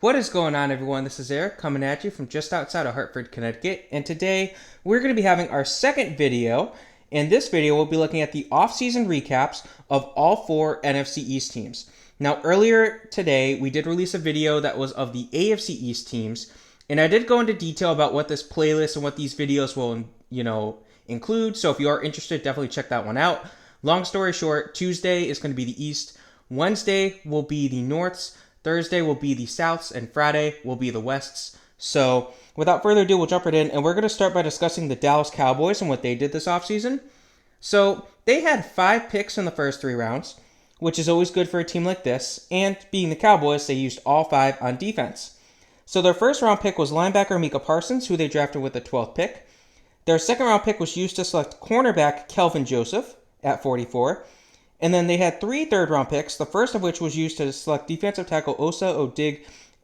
What is going on, everyone? This is Eric coming at you from just outside of Hartford, Connecticut, and today we're going to be having our second video. In this video, we'll be looking at the offseason recaps of all four NFC East teams. Now, earlier today, we did release a video that was of the AFC East teams, and I did go into detail about what this playlist and what these videos will, include. So if you are interested, definitely check that one out. Long story short, Tuesday is going to be the East, Wednesday will be the Norths, Thursday will be the Souths, and Friday will be the Wests. So, without further ado, we'll jump right in, and we're going to start by discussing the Dallas Cowboys and what they did this offseason. So, they had 5 picks in the first 3 rounds, which is always good for a team like this, and being the Cowboys, they used all 5 on defense. So, their first round pick was linebacker Micah Parsons, who they drafted with the 12th pick. Their second round pick was used to select cornerback Kelvin Joseph at 44. And then they had 3 third-round picks, the first of which was used to select defensive tackle Osa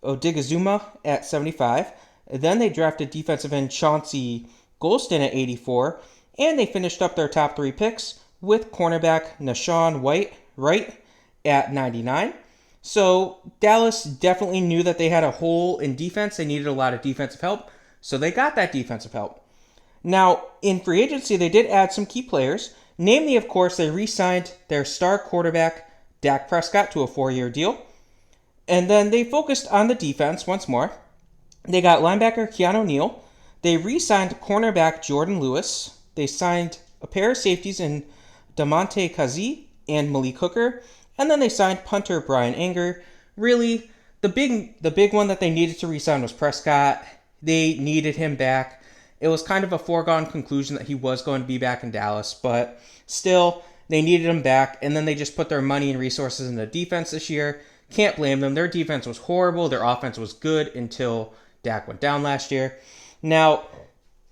Odigizuma at 75. Then they drafted defensive end Chauncey Golston at 84. And they finished up their top 3 picks with cornerback Nashawn Wright at 99. So Dallas definitely knew that they had a hole in defense. They needed a lot of defensive help. So they got that defensive help. Now, in free agency, they did add some key players. Namely, of course, they re-signed their star quarterback, Dak Prescott, to a 4-year deal. And then they focused on the defense once more. They got linebacker Keanu Neal. They re-signed cornerback Jordan Lewis. They signed a pair of safeties in Damontae Kazee and Malik Hooker. And then they signed punter Brian Anger. Really, the big one that they needed to re-sign was Prescott. They needed him back. It was kind of a foregone conclusion that he was going to be back in Dallas, but still, they needed him back, and then they just put their money and resources into defense this year. Can't blame them. Their defense was horrible. Their offense was good until Dak went down last year. Now,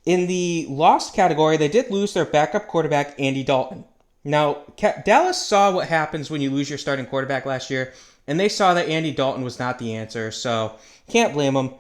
in the lost category, they did lose their backup quarterback, Andy Dalton. Now, Dallas saw what happens when you lose your starting quarterback last year, and they saw that Andy Dalton was not the answer, so can't blame them.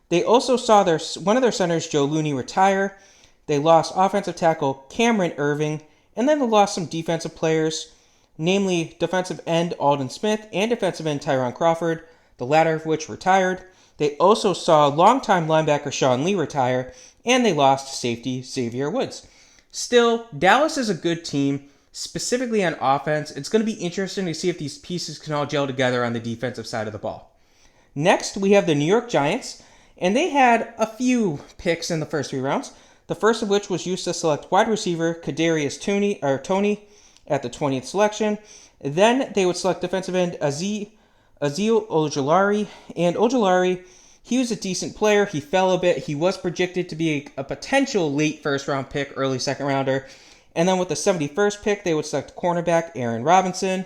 They also saw one of their centers, Joe Looney, retire. They lost offensive tackle Cameron Irving, and then they lost some defensive players, namely defensive end Aldon Smith and defensive end Tyron Crawford, the latter of which retired. They also saw longtime linebacker Sean Lee retire, and they lost safety Xavier Woods. Still, Dallas is a good team, specifically on offense. It's going to be interesting to see if these pieces can all gel together on the defensive side of the ball. Next, we have the New York Giants. And they had a few picks in the first 3 rounds, the first of which was used to select wide receiver Kadarius Toney at the 20th selection. Then they would select defensive end Azeez Ojulari. And Ojulari, he was a decent player. He fell a bit. He was projected to be a potential late first-round pick, early second-rounder. And then with the 71st pick, they would select cornerback Aaron Robinson.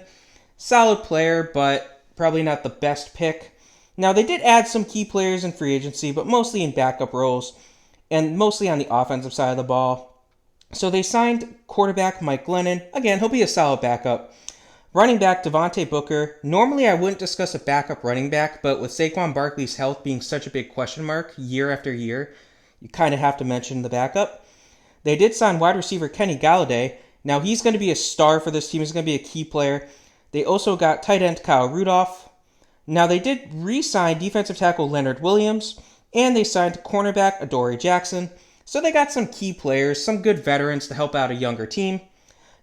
Solid player, but probably not the best pick. Now, they did add some key players in free agency, but mostly in backup roles and mostly on the offensive side of the ball. So they signed quarterback Mike Glennon. Again, he'll be a solid backup. Running back Devontae Booker. Normally, I wouldn't discuss a backup running back, but with Saquon Barkley's health being such a big question mark year after year, you kind of have to mention the backup. They did sign wide receiver Kenny Galladay. Now, he's going to be a star for this team. He's going to be a key player. They also got tight end Kyle Rudolph. Now, they did re-sign defensive tackle Leonard Williams, and they signed cornerback Adoree Jackson. So they got some key players, some good veterans to help out a younger team.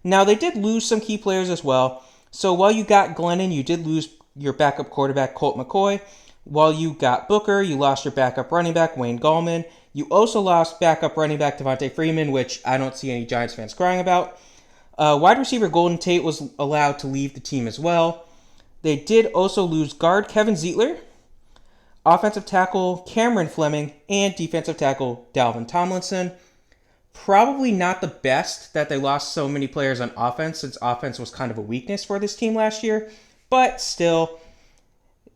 Now, they did lose some key players as well. So while you got Glennon, you did lose your backup quarterback Colt McCoy. While you got Booker, you lost your backup running back Wayne Gallman. You also lost backup running back Devontae Freeman, which I don't see any Giants fans crying about. Wide receiver Golden Tate was allowed to leave the team as well. They did also lose guard Kevin Zeitler, offensive tackle Cameron Fleming, and defensive tackle Dalvin Tomlinson. Probably not the best that they lost so many players on offense, since offense was kind of a weakness for this team last year. But still,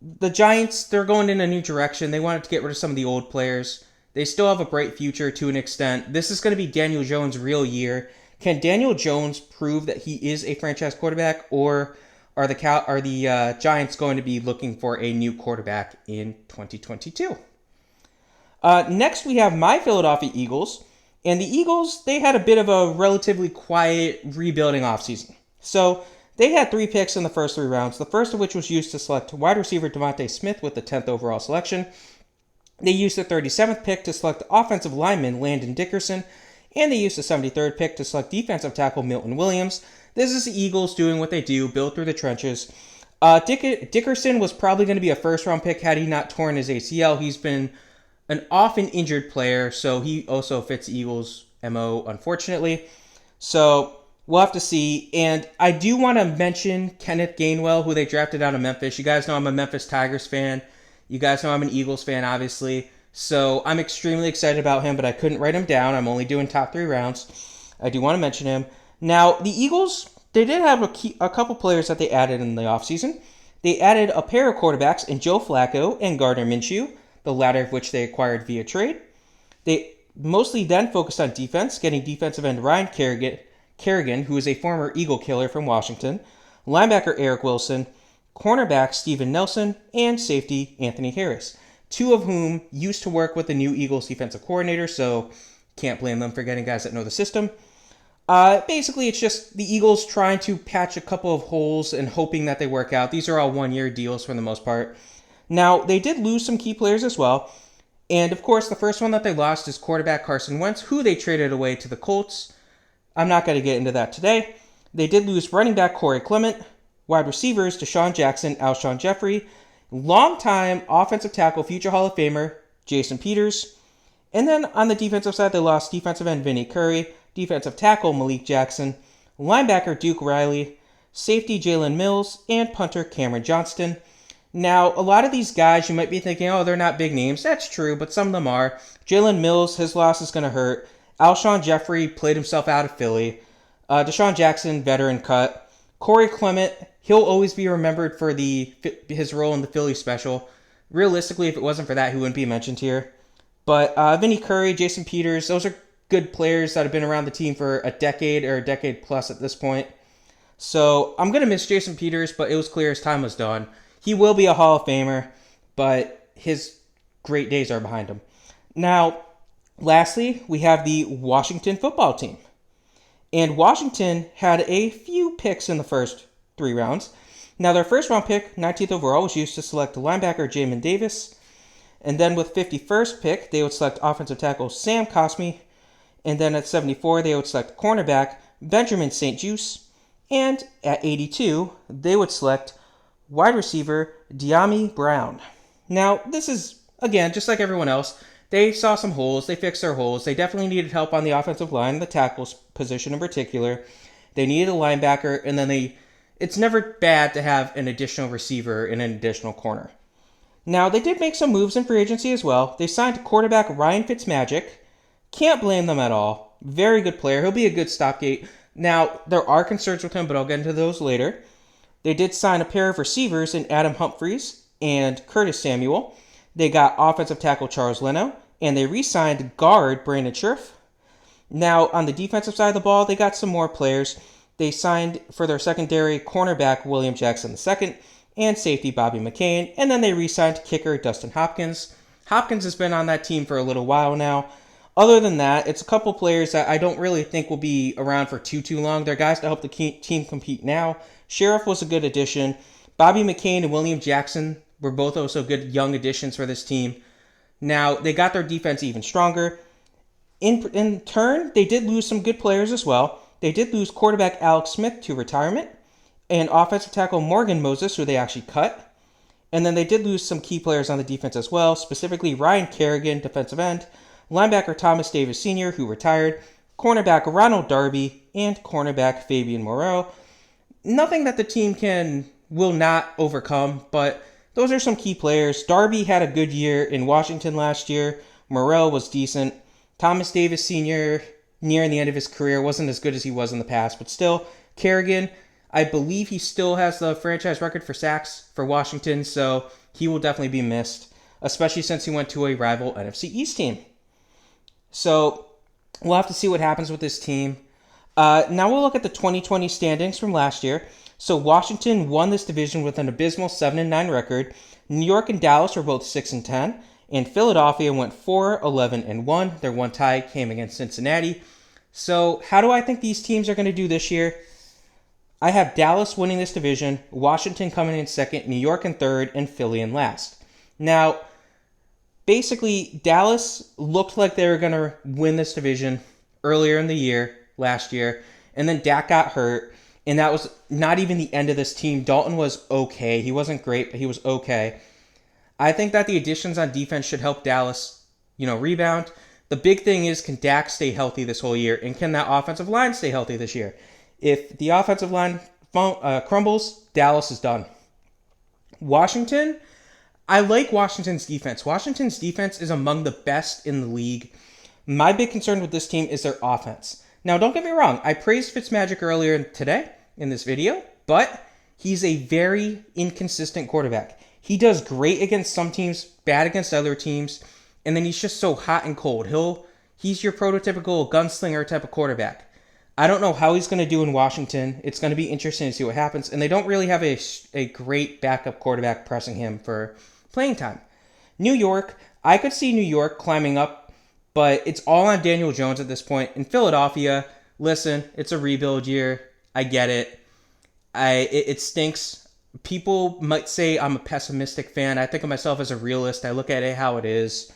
the Giants, they're going in a new direction. They wanted to get rid of some of the old players. They still have a bright future to an extent. This is going to be Daniel Jones' real year. Can Daniel Jones prove that he is a franchise quarterback, or are the Giants going to be looking for a new quarterback in 2022? Next, we have my Philadelphia Eagles. And the Eagles, they had a bit of a relatively quiet rebuilding offseason. So They had 3 picks in the first 3 rounds, the first of which was used to select wide receiver Devontae Smith with the 10th overall selection. They used the 37th pick to select offensive lineman Landon Dickerson, and they used the 73rd pick to select defensive tackle Milton Williams. This is the Eagles doing what they do, build through the trenches. Dickerson was probably going to be a first-round pick had he not torn his ACL. He's been an often injured player, so he also fits the Eagles' MO, unfortunately. So we'll have to see. And I do want to mention Kenneth Gainwell, who they drafted out of Memphis. You guys know I'm a Memphis Tigers fan. You guys know I'm an Eagles fan, obviously. So I'm extremely excited about him, but I couldn't write him down. I'm only doing top 3 rounds. I do want to mention him. Now, the Eagles, they did have a couple players that they added in the offseason. They added a pair of quarterbacks in Joe Flacco and Gardner Minshew, the latter of which they acquired via trade. They mostly then focused on defense, getting defensive end Ryan Kerrigan, who is a former Eagle killer from Washington, linebacker Eric Wilson, cornerback Steven Nelson, and safety Anthony Harris, 2 of whom used to work with the new Eagles defensive coordinator, so can't blame them for getting guys that know the system. Basically, it's just the Eagles trying to patch a couple of holes and hoping that they work out. These are all 1-year deals for the most part. Now, they did lose some key players as well. And, of course, the first one that they lost is quarterback Carson Wentz, who they traded away to the Colts. I'm not going to get into that today. They did lose running back Corey Clement, wide receivers Deshaun Jackson, Alshon Jeffrey, longtime offensive tackle, future Hall of Famer Jason Peters. And then on the defensive side, they lost defensive end Vinnie Curry, defensive tackle Malik Jackson, linebacker Duke Riley, safety Jalen Mills, and punter Cameron Johnston. Now, a lot of these guys, you might be thinking, oh, they're not big names. That's true, but some of them are. Jalen Mills, his loss is going to hurt. Alshon Jeffrey played himself out of Philly. Deshaun Jackson, veteran cut. Corey Clement, he'll always be remembered for his role in the Philly special. Realistically, if it wasn't for that, he wouldn't be mentioned here. But Vinnie Curry, Jason Peters, those are good players that have been around the team for a decade or a decade plus at this point. So I'm going to miss Jason Peters, but it was clear his time was done. He will be a Hall of Famer, but his great days are behind him. Now, lastly, we have the Washington football team. And Washington had a few picks in the first 3 rounds. Now, their first round pick, 19th overall, was used to select linebacker Jamin Davis. And then with 51st pick, they would select offensive tackle Sam Cosmi. And then at 74, they would select cornerback Benjamin St-Juste. And at 82, they would select wide receiver Dyami Brown. Now, this is, again, just like everyone else. They saw some holes. They fixed their holes. They definitely needed help on the offensive line, the tackles position in particular. They needed a linebacker, and then it's never bad to have an additional receiver and an additional corner. Now, they did make some moves in free agency as well. They signed quarterback Ryan Fitzmagic. Can't blame them at all. Very good player. He'll be a good stopgate. Now, there are concerns with him, but I'll get into those later. They did sign a pair of receivers in Adam Humphries and Curtis Samuel. They got offensive tackle Charles Leno, and they re-signed guard Brandon Scherf. Now, on the defensive side of the ball, they got some more players. They signed for their secondary cornerback William Jackson II and safety Bobby McCain, and then they re-signed kicker Dustin Hopkins. Hopkins has been on that team for a little while now. Other than that, it's a couple players that I don't really think will be around for too long. They're guys to help the team compete now. Sheriff was a good addition. Bobby McCain and William Jackson were both also good young additions for this team. Now, they got their defense even stronger. In turn, they did lose some good players as well. They did lose quarterback Alex Smith to retirement and offensive tackle Morgan Moses, who they actually cut. And then they did lose some key players on the defense as well, specifically Ryan Kerrigan, defensive end, linebacker Thomas Davis Sr., who retired, cornerback Ronald Darby, and cornerback Fabian Moreau. Nothing that the team will not overcome, but those are some key players. Darby had a good year in Washington last year. Moreau was decent. Thomas Davis Sr., nearing the end of his career, wasn't as good as he was in the past, but still, Kerrigan, I believe he still has the franchise record for sacks for Washington, so he will definitely be missed, especially since he went to a rival NFC East team. So we'll have to see what happens with this team. Now we'll look at the 2020 standings from last year. So Washington won this division with an abysmal 7-9 record. New York and Dallas were both 6-10, and Philadelphia went 4-11-1. Their one tie came against Cincinnati. So how do I think these teams are going to do this year? I have Dallas winning this division, Washington coming in second, New York in third, and Philly in last. Now, basically, Dallas looked like they were going to win this division earlier in the year, last year, and then Dak got hurt, and that was not even the end of this team. Dalton was okay. He wasn't great, but he was okay. I think that the additions on defense should help Dallas, rebound. The big thing is, can Dak stay healthy this whole year, and can that offensive line stay healthy this year? If the offensive line crumbles, Dallas is done. Washington, I like Washington's defense. Washington's defense is among the best in the league. My big concern with this team is their offense. Now, don't get me wrong. I praised Fitzmagic earlier today in this video, but he's a very inconsistent quarterback. He does great against some teams, bad against other teams, and then he's just so hot and cold. He's your prototypical gunslinger type of quarterback. I don't know how he's going to do in Washington. It's going to be interesting to see what happens. And they don't really have a great backup quarterback pressing him for playing time. New York, I could see New York climbing up, but it's all on Daniel Jones at this point. In Philadelphia, listen, it's a rebuild year. I get it. It stinks. People might say I'm a pessimistic fan. I think of myself as a realist. I look at it how it is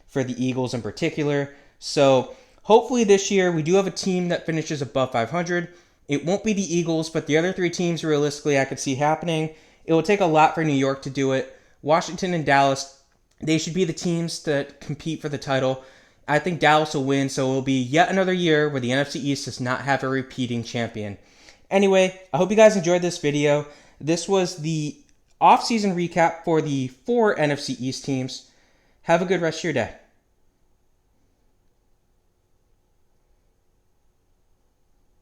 for the Eagles in particular. So hopefully this year we do have a team that finishes above 500. It won't be the Eagles, but the other three teams realistically I could see happening. It will take a lot for New York to do it. Washington and Dallas, they should be the teams that compete for the title. I think Dallas will win, so it will be yet another year where the NFC East does not have a repeating champion. Anyway, I hope you guys enjoyed this video. This was the offseason recap for the 4 NFC East teams. Have a good rest of your day.